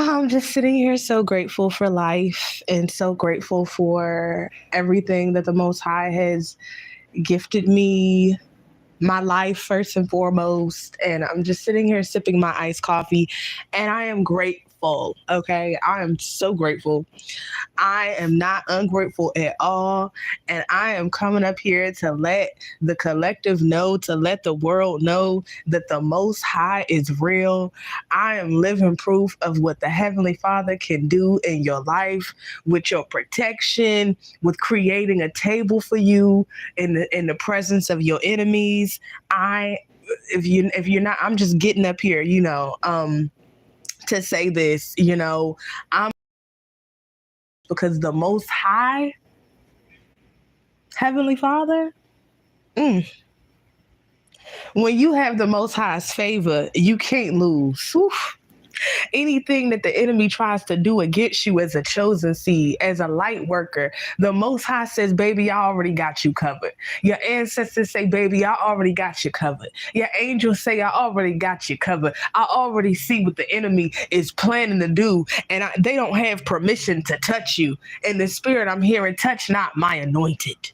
I'm just sitting here so grateful for life and so grateful for everything that the Most High has gifted me, my life first and foremost. And I'm just sitting here sipping my iced coffee and I am grateful. Okay. I am so grateful. I am not ungrateful at all. And I am coming up here to let the collective know, to let the world know that the Most High is real. I am living proof of what the Heavenly Father can do in your life with your protection, with creating a table for you in the presence of your enemies. I if you're not, I'm just getting up here, to say this, I'm because the Most High Heavenly Father, mm, when you have the Most High's favor, you can't lose. Oof. Anything that the enemy tries to do against you as a chosen seed, as a light worker, the Most High says, baby, I already got you covered. Your ancestors say, baby, I already got you covered. Your angels say, I already got you covered. I already see what the enemy is planning to do, and they don't have permission to touch you. In the spirit, I'm hearing, touch not my anointed.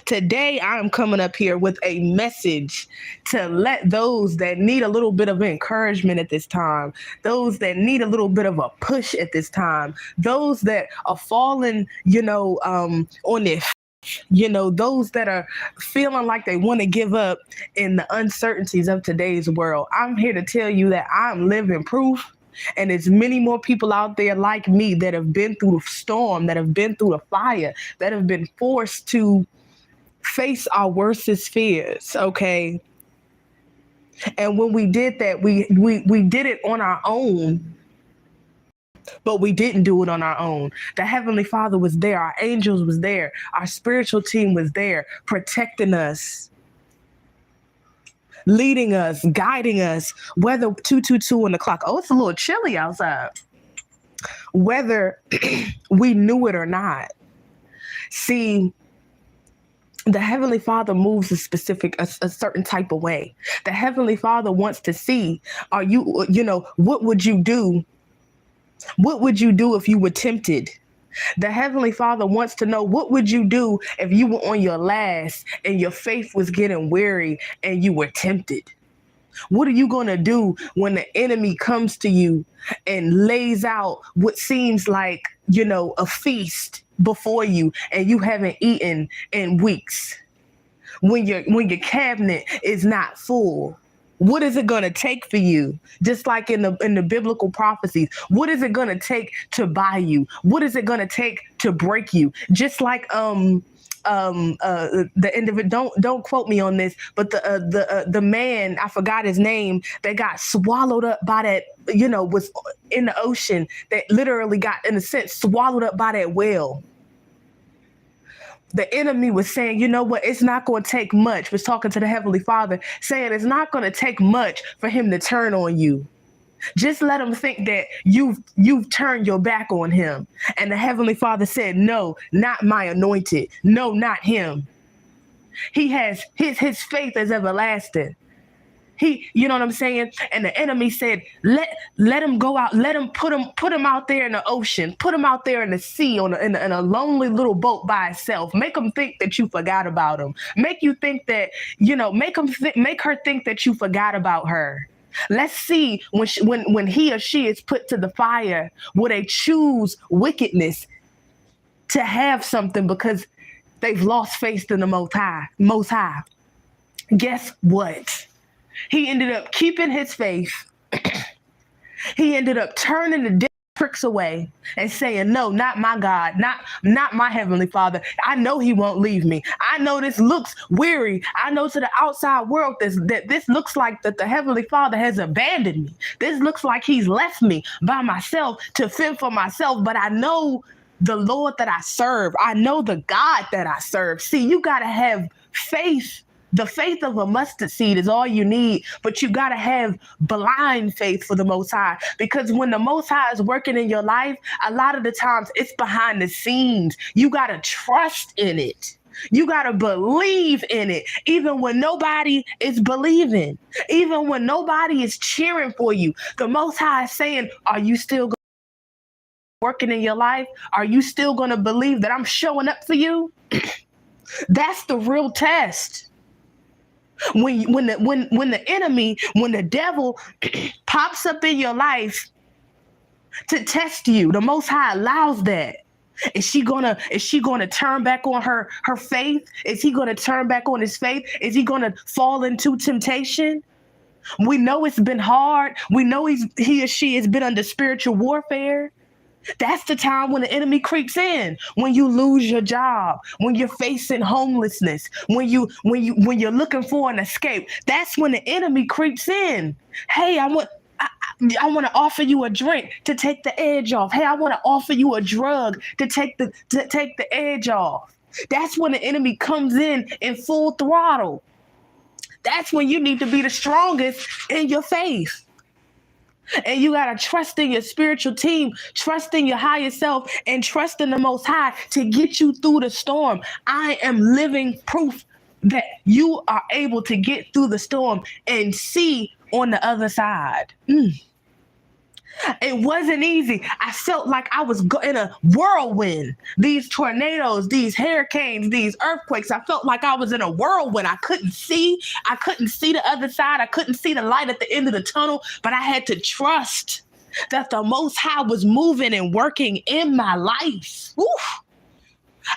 Today, I'm coming up here with a message to let those that need a little bit of encouragement at this time, those that need a little bit of a push at this time, those that are falling, on their, those that are feeling like they want to give up in the uncertainties of today's world. I'm here to tell you that I'm living proof. And there's many more people out there like me that have been through the storm, that have been through the fire, that have been forced to face our worstest fears, okay? And when we did that, we did it on our own, but we didn't do it on our own. The Heavenly Father was there, our angels was there, our spiritual team was there, protecting us, leading us, guiding us, whether 222 on the clock. Oh, it's a little chilly outside. Whether we knew it or not. See, the Heavenly Father moves a certain type of way. The Heavenly Father wants to see, what would you do? What would you do if you were tempted? The Heavenly Father wants to know, what would you do if you were on your last and your faith was getting weary and you were tempted? What are you going to do when the enemy comes to you and lays out what seems like, a feast before you and you haven't eaten in weeks? When your cabinet is not full, what is it going to take for you? Just like in the biblical prophecies, what is it going to take to buy you? What is it going to take to break you? Just like the individual, don't quote me on this, but the man, I forgot his name, that got swallowed up by that, was in the ocean, that literally got, in a sense, swallowed up by that whale. The enemy was saying, you know what, it's not going to take much. Was talking to the Heavenly Father, saying it's not going to take much for him to turn on you. Just let him think that you've turned your back on him. And the Heavenly Father said, no, not my anointed. No, not him. He has his faith is everlasting. You know what I'm saying? And the enemy said, let him go out. Let him put him out there in the ocean. Put him out there in the sea in a lonely little boat by itself. Make him think that you forgot about him. Make you think that, make her think that you forgot about her. Let's see when he or she is put to the fire, will they choose wickedness to have something because they've lost faith in the Most High. Guess what? He ended up keeping his faith. He ended up turning the tricks away and saying, no, not my God, not my Heavenly Father. I know he won't leave me. I know this looks weary. I know to the outside world that this looks like that the Heavenly Father has abandoned me. This looks like he's left me by myself to fend for myself. But I know the Lord that I serve. I know the God that I serve. See, you got to have faith. The faith of a mustard seed is all you need, but you got to have blind faith for the Most High, because when the Most High is working in your life, a lot of the times it's behind the scenes. You got to trust in it. You got to believe in it, even when nobody is believing, even when nobody is cheering for you. The Most High is saying, are you still working in your life? Are you still going to believe that I'm showing up for you? That's the real test. When the enemy, when the devil pops up in your life to test you, the Most High allows that. Is she gonna turn back on her faith? Is he gonna turn back on his faith? Is he gonna fall into temptation? We know it's been hard. We know he or she has been under spiritual warfare. That's the time when the enemy creeps in. When you lose your job, when you're facing homelessness, when you're looking for an escape. That's when the enemy creeps in. Hey, I want to offer you a drink to take the edge off. Hey, I want to offer you a drug to take the edge off. That's when the enemy comes in full throttle. That's when you need to be the strongest in your faith. And you got to trust in your spiritual team, trust in your higher self, and trust in the Most High to get you through the storm. I am living proof that you are able to get through the storm and see on the other side. It wasn't easy. I felt like I was in a whirlwind. These tornadoes, these hurricanes, these earthquakes, I felt like I was in a whirlwind. I couldn't see the other side. I couldn't see the light at the end of the tunnel, but I had to trust that the Most High was moving and working in my life. Oof.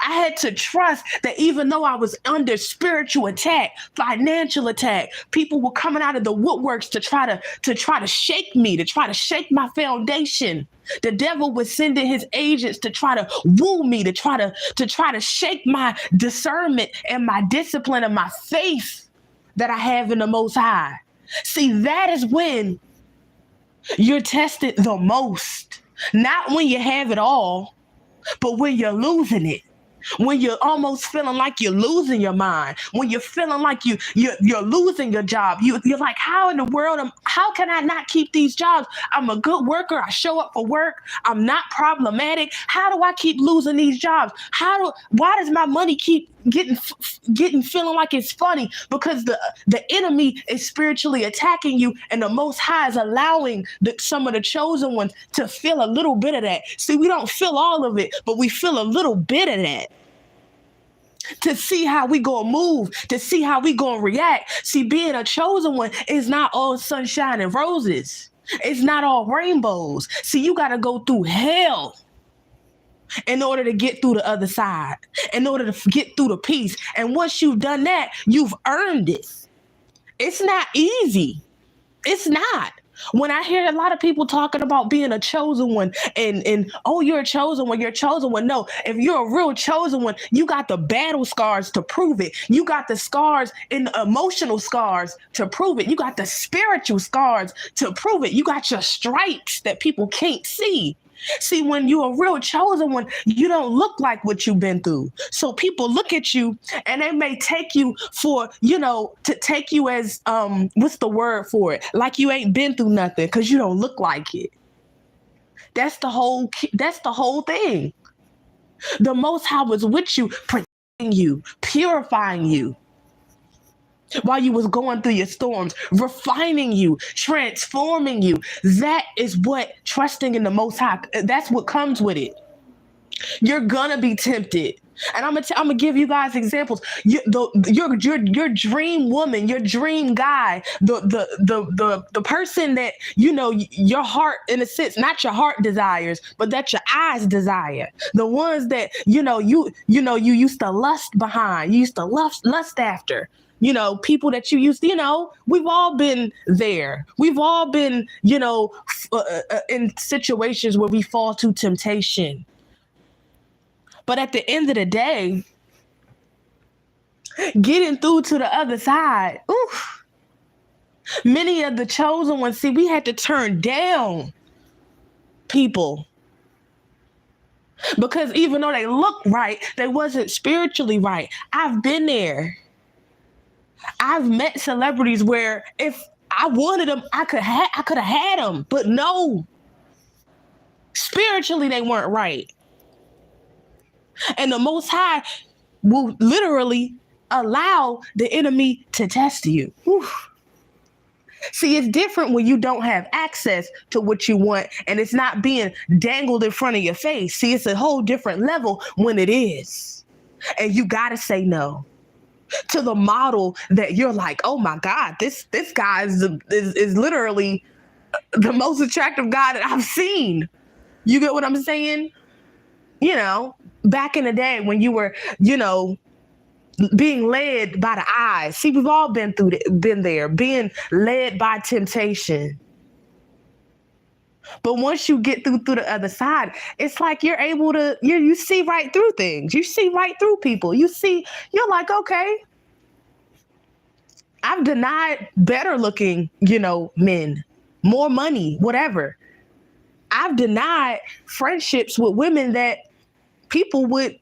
I had to trust that even though I was under spiritual attack, financial attack, people were coming out of the woodworks to try to shake me, to try to shake my foundation. The devil was sending his agents to try to woo me, to try to shake my discernment and my discipline and my faith that I have in the Most High. See, that is when you're tested the most. Not when you have it all, but when you're losing it. When you're almost feeling like you're losing your mind, when you're feeling like you're losing your job, you're like, how in the world, how can I not keep these jobs? I'm a good worker. I show up for work. I'm not problematic. How do I keep losing these jobs? Why does my money keep getting feeling like it's funny? Because the enemy is spiritually attacking you, and the Most High is allowing some of the chosen ones to feel a little bit of that. See, we don't feel all of it, but we feel a little bit of that. To see how we gonna move, to see how we gonna react. See, being a chosen one is not all sunshine and roses. It's not all rainbows. See, you gotta go through hell in order to get through the other side, in order to get through the peace. And once you've done that, you've earned it. It's not easy. It's not. When I hear a lot of people talking about being a chosen one and oh, you're a chosen one, you're a chosen one. No, if you're a real chosen one, you got the battle scars to prove it. You got the scars and the emotional scars to prove it. You got the spiritual scars to prove it. You got your stripes that people can't see. See, when you're a real chosen one, you don't look like what you've been through. So people look at you and they may take you for, to take you as, what's the word for it? Like you ain't been through nothing because you don't look like it. That's the whole thing. The Most High was with you, protecting you, purifying you. While you was going through your storms, refining you, transforming you. That is what trusting in the Most High, that's what comes with it. You're gonna be tempted. And I'm gonna give you guys examples. Your dream woman, your dream guy, the person that your heart, in a sense, not your heart desires, but that your eyes desire. The ones that you used to lust behind, you used to lust after. People that you used to, we've all been there. We've all been, in situations where we fall to temptation. But at the end of the day, getting through to the other side, oof, many of the chosen ones, see, we had to turn down people. Because even though they looked right, they wasn't spiritually right. I've been there. I've met celebrities where if I wanted them, I could have had them, but no, spiritually they weren't right. And the Most High will literally allow the enemy to test you. Whew. See, it's different when you don't have access to what you want and it's not being dangled in front of your face. See, it's a whole different level when it is. And you got to say no to the model that you're like, oh my God, this guy is literally the most attractive guy that I've seen. You get what I'm saying? You know, back in the day when you were, being led by the eyes. See, we've all been there, being led by temptation. But once you get through the other side, it's like you're able to, you see right through things. You see right through people. You're like, okay, I've denied better looking, men, more money, whatever. I've denied friendships with women that people would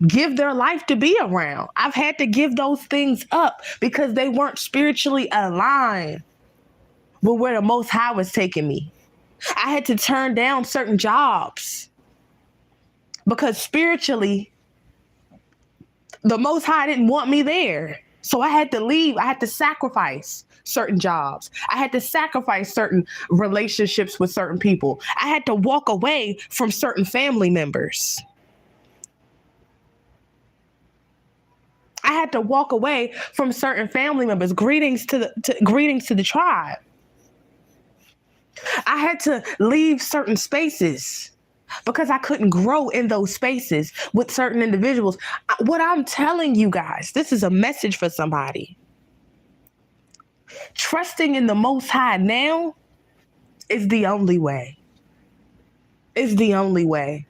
give their life to be around. I've had to give those things up because they weren't spiritually aligned with where the Most High was taking me. I had to turn down certain jobs because spiritually, the Most High didn't want me there. So I had to leave. I had to sacrifice certain jobs. I had to sacrifice certain relationships with certain people. I had to walk away from certain family members. I had to walk away from certain family members. Greetings to the tribe. I had to leave certain spaces because I couldn't grow in those spaces with certain individuals. What I'm telling you guys, this is a message for somebody. Trusting in the Most High now is the only way. It's the only way.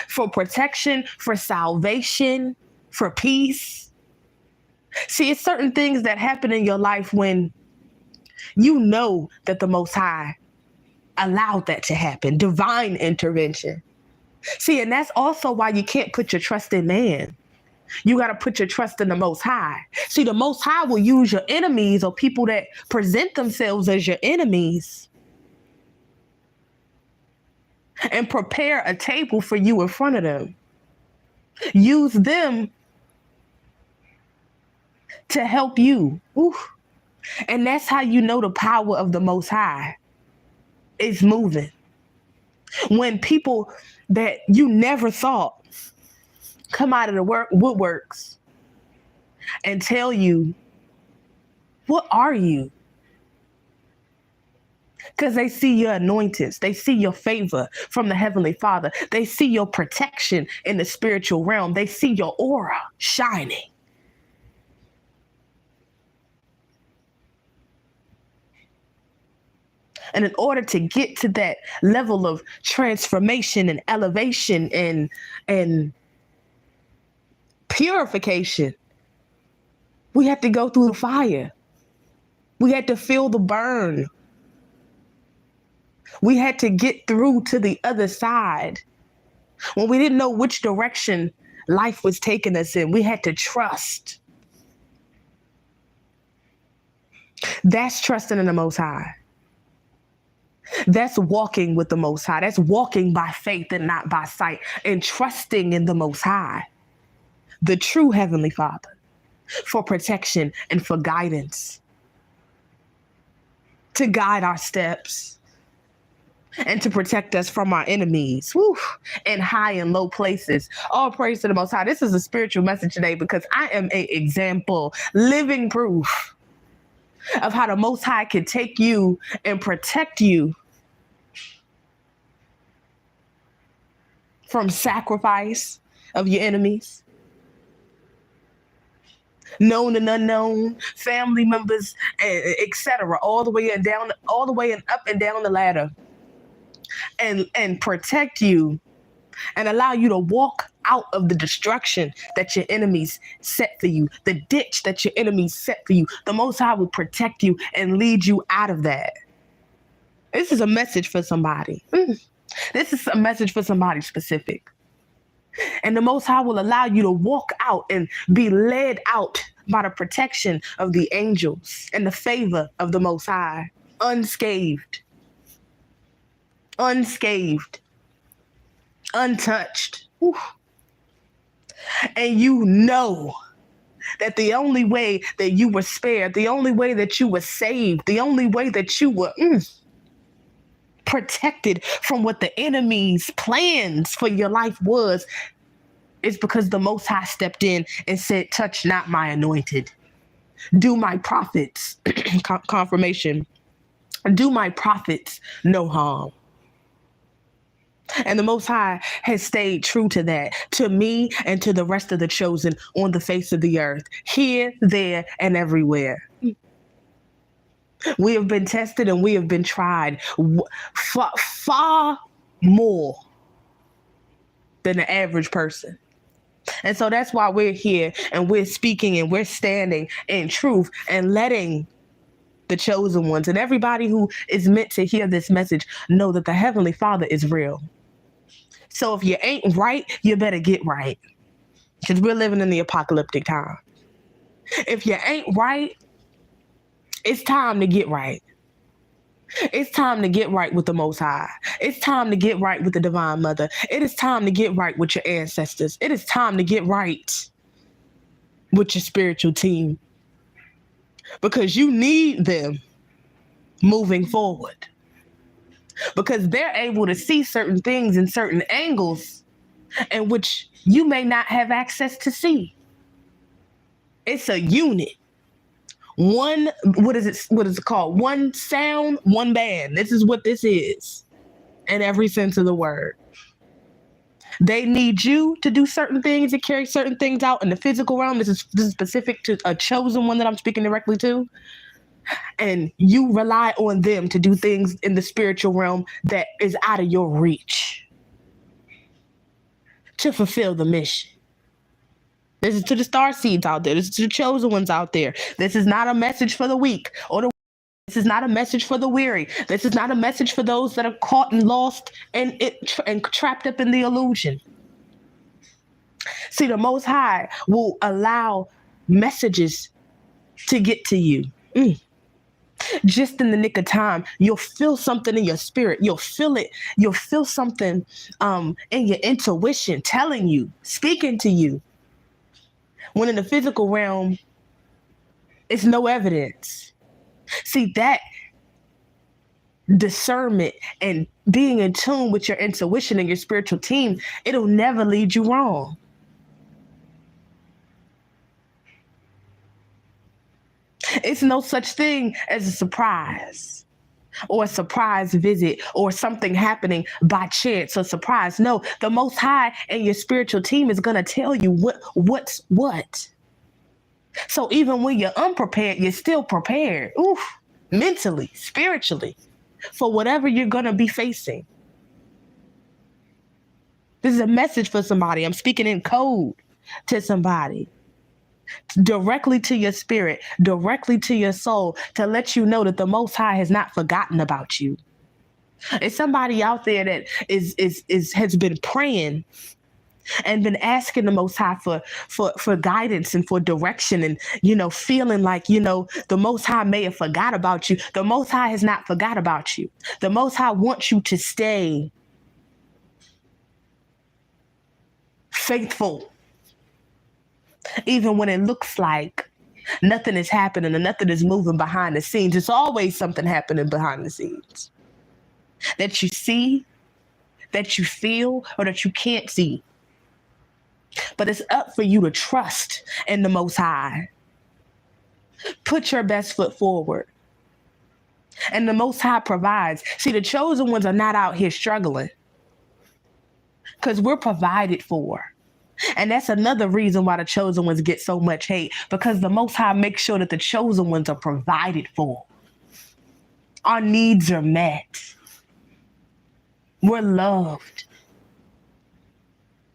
For protection, for salvation, for peace. See, it's certain things that happen in your life when you know that the Most High allowed that to happen. Divine intervention. See, and that's also why you can't put your trust in man. You got to put your trust in the Most High. See, the Most High will use your enemies or people that present themselves as your enemies and prepare a table for you in front of them. Use them to help you. Oof. And that's how you know the power of the Most High is moving. When people that you never thought come out of the woodworks and tell you, what are you? Because they see your anointings. They see your favor from the Heavenly Father. They see your protection in the spiritual realm. They see your aura shining. And in order to get to that level of transformation and elevation and purification, we had to go through the fire. We had to feel the burn. We had to get through to the other side. When we didn't know which direction life was taking us in, we had to trust. That's trusting in the Most High. That's walking with the Most High. That's walking by faith and not by sight, and trusting in the Most High, the true Heavenly Father, for protection and for guidance, to guide our steps and to protect us from our enemies. Whew, in high and low places. All praise to the Most High. This is a spiritual message today because I am an example, living proof of how the Most High can take you and protect you from sacrifice of your enemies, known and unknown, family members, etc., all the way and down, all the way and up and down the ladder, and protect you and allow you to walk out of the destruction that your enemies set for you, the ditch that your enemies set for you. The Most High will protect you and lead you out of that. This is a message for somebody. This is a message for somebody specific. And the Most High will allow you to walk out and be led out by the protection of the angels and the favor of the Most High, unscathed, untouched. Ooh. And you know that the only way that you were spared, the only way that you were saved, the only way that you were protected from what the enemy's plans for your life was, is because the Most High stepped in and said, touch not my anointed. Do my prophets, confirmation, do my prophets no harm. And the Most High has stayed true to that, to me and to the rest of the chosen on the face of the earth, here, there, and everywhere. We have been tested and we have been tried far more than the average person. And so that's why we're here and we're speaking and we're standing in truth and letting the chosen ones and everybody who is meant to hear this message know that the Heavenly Father is real. So if you ain't right, you better get right, because we're living in the apocalyptic time. If you ain't right, it's time to get right. It's time to get right with the Most High. It's time to get right with the Divine Mother. It is time to get right with your ancestors. It is time to get right with your spiritual team, because you need them moving forward, because they're able to see certain things in certain angles in which you may not have access to see. It's a unit. One, what is it called? One sound, one band. This is what this is in every sense of the word. They need you to do certain things, to carry certain things out in the physical realm. This is specific to a chosen one that I'm speaking directly to. And you rely on them to do things in the spiritual realm that is out of your reach to fulfill the mission. This is to the star seeds out there. This is to the chosen ones out there. This is not a message for the weak or the. This is not a message for the weary. This is not a message for those that are caught and lost and trapped up in the illusion. See, the Most High will allow messages to get to you. Just in the nick of time. You'll feel something in your spirit. You'll feel it. You'll feel something in your intuition telling you, speaking to you. When in the physical realm, it's no evidence. See, that discernment and being in tune with your intuition and your spiritual team, it'll never lead you wrong. It's no such thing as a surprise or a surprise visit or something happening by chance or surprise. No, the Most High and your spiritual team is going to tell you what's what. So even when you're unprepared, you're still prepared. Mentally, spiritually, for whatever you're going to be facing. This is a message for somebody. I'm speaking in code to somebody. Directly to your spirit, directly to your soul, to let you know that the Most High has not forgotten about you. It's somebody out there that has been praying and been asking the Most High for guidance and for direction, and feeling like the Most High may have forgot about you. The Most High has not forgot about you. The Most High wants you to stay faithful. Even when it looks like nothing is happening and nothing is moving behind the scenes, it's always something happening behind the scenes that you see, that you feel, or that you can't see. But it's up for you to trust in the Most High. Put your best foot forward. And the Most High provides. See, the chosen ones are not out here struggling, because we're provided for. And that's another reason why the chosen ones get so much hate, because the Most High makes sure that the chosen ones are provided for. Our needs are met. We're loved.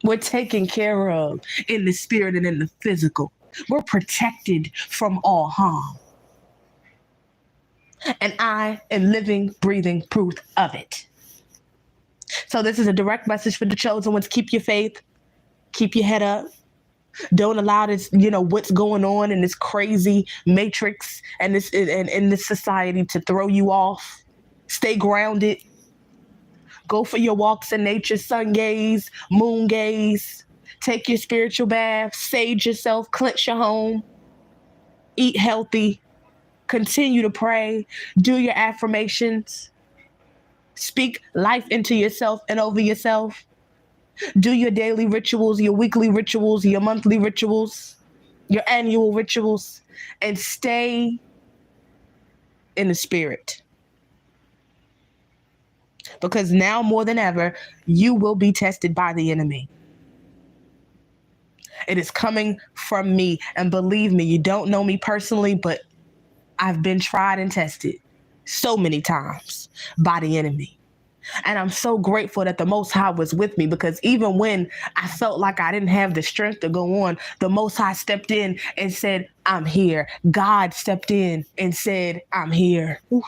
We're taken care of in the spirit and in the physical. We're protected from all harm. And I am living, breathing proof of it. So this is a direct message for the chosen ones. Keep your faith. Keep your head up. Don't allow this, what's going on in this crazy matrix and this in this society to throw you off. Stay grounded. Go for your walks in nature, sun gaze, moon gaze. Take your spiritual bath, sage yourself, cleanse your home, eat healthy, continue to pray, do your affirmations, speak life into yourself and over yourself, do your daily rituals, your weekly rituals, your monthly rituals, your annual rituals, and stay in the spirit. Because now more than ever, you will be tested by the enemy. It is coming from me. And believe me, you don't know me personally, but I've been tried and tested so many times by the enemy. And I'm so grateful that the Most High was with me, because even when I felt like I didn't have the strength to go on, the Most High stepped in and said, I'm here. God stepped in and said, I'm here. Ooh.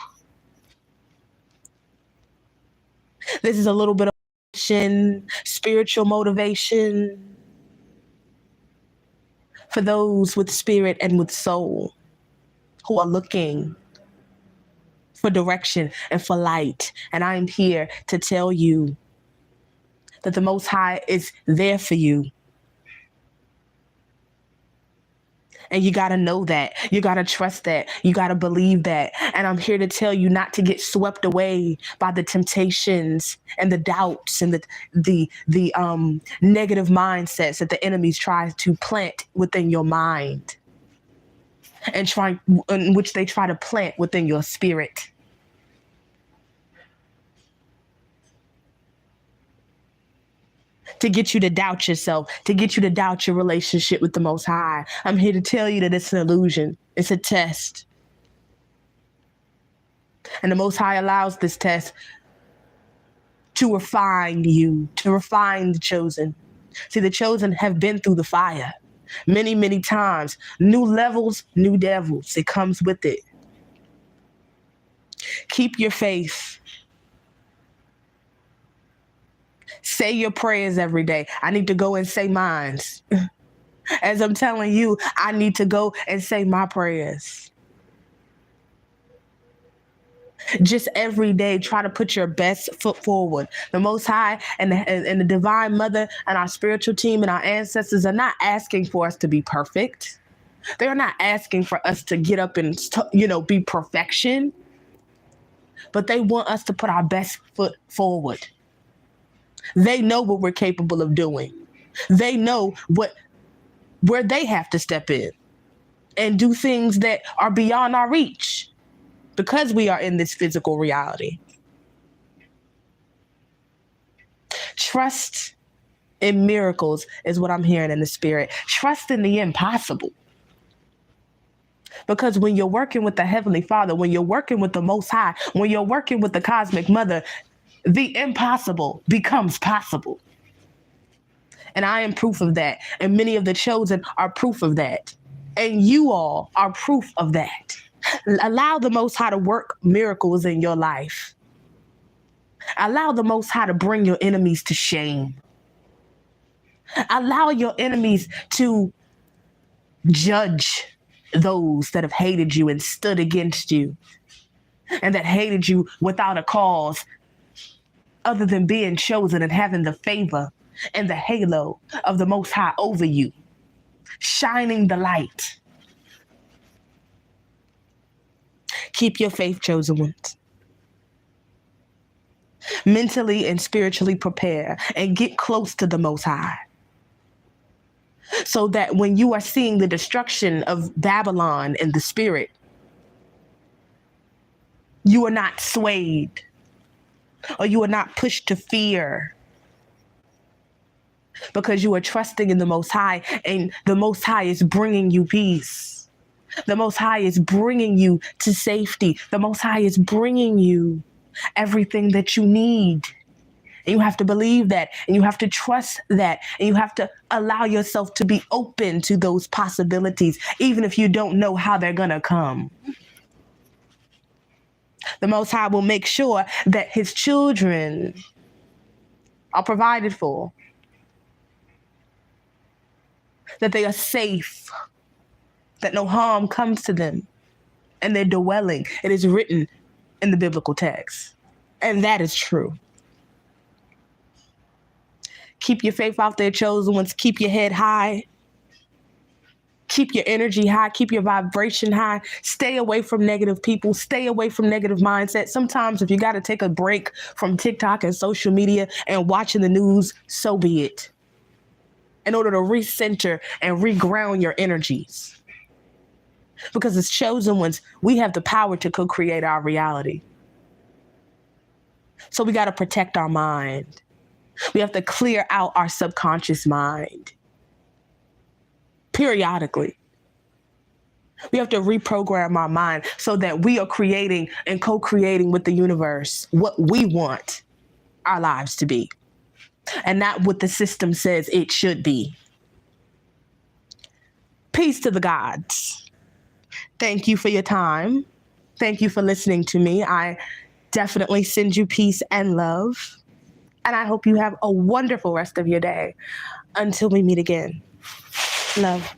This is a little bit of spiritual motivation for those with spirit and with soul who are looking for direction and for light. And I'm here to tell you that the Most High is there for you. And you got to know that. You got to trust that. You got to believe that. And I'm here to tell you not to get swept away by the temptations and the doubts and the negative mindsets that the enemies try to plant within your mind, and in which they try to plant within your spirit. To get you to doubt yourself, to get you to doubt your relationship with the Most High. I'm here to tell you that it's an illusion. It's a test. And the Most High allows this test to refine you, to refine the chosen. See, the chosen have been through the fire many, many times. New levels, new devils. It comes with it. Keep your faith. Say your prayers every day. I need to go and say mine. As I'm telling you, I need to go and say my prayers. Just every day, try to put your best foot forward. The Most High and the Divine Mother and our spiritual team and our ancestors are not asking for us to be perfect. They're not asking for us to get up and, be perfection. But they want us to put our best foot forward. They know what we're capable of doing. They know where they have to step in and do things that are beyond our reach, because we are in this physical reality. Trust in miracles is what I'm hearing in the spirit. Trust in the impossible. Because when you're working with the Heavenly Father, when you're working with the Most High, when you're working with the Cosmic Mother, the impossible becomes possible. And I am proof of that. And many of the chosen are proof of that. And you all are proof of that. Allow the Most High to work miracles in your life. Allow the Most High to bring your enemies to shame. Allow your enemies to judge those that have hated you and stood against you, and that hated you without a cause other than being chosen and having the favor and the halo of the Most High over you, shining the light. Keep your faith, chosen ones. Mentally and spiritually prepare and get close to the Most High, so that when you are seeing the destruction of Babylon in the spirit, you are not swayed, or you are not pushed to fear, because you are trusting in the Most High, and the Most High is bringing you peace. The Most High is bringing you to safety. The Most High is bringing you everything that you need. And you have to believe that, and you have to trust that, and you have to allow yourself to be open to those possibilities, even if you don't know how they're going to come. The Most High will make sure that his children are provided for, that they are safe, that no harm comes to them and their dwelling. It is written in the biblical text, and that is true. Keep your faith out there, chosen ones. Keep your head high. Keep your energy high. Keep your vibration high. Stay away from negative people. Stay away from negative mindsets. Sometimes if you got to take a break from TikTok and social media and watching the news, so be it. In order to recenter and reground your energies. Because as chosen ones, we have the power to co-create our reality. So we got to protect our mind. We have to clear out our subconscious mind. Periodically. We have to reprogram our mind so that we are creating and co-creating with the universe what we want our lives to be. And not what the system says it should be. Peace to the gods. Thank you for your time. Thank you for listening to me. I definitely send you peace and love. And I hope you have a wonderful rest of your day. Until we meet again. Love.